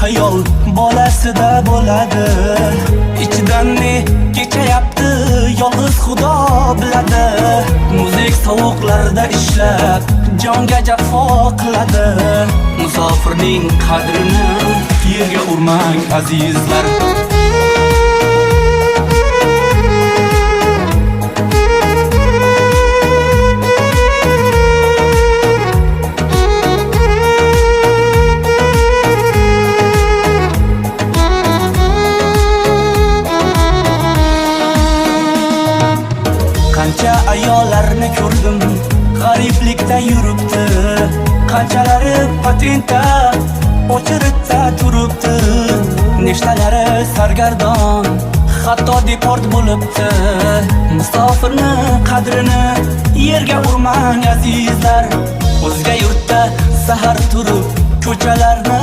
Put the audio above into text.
ayol bolasida bo'ladi. Ichidan ne kechayapti yolg'iz Xudo biladi. Muzik sovuqlarda ishlab jonga jafo qiladi. Musofirning qadrini yerga urmang azizlar. Qancha ayollarni ko'rdim, g'ariblikda yuribdi. Qanchalari patentda, o'chiritda turibdi. Nechtalari sargardon, hatto deport bo'libdi. Musofirni qadrini yerga urmang azizlar. O'zga yurtda sahar turib, ko'chalarni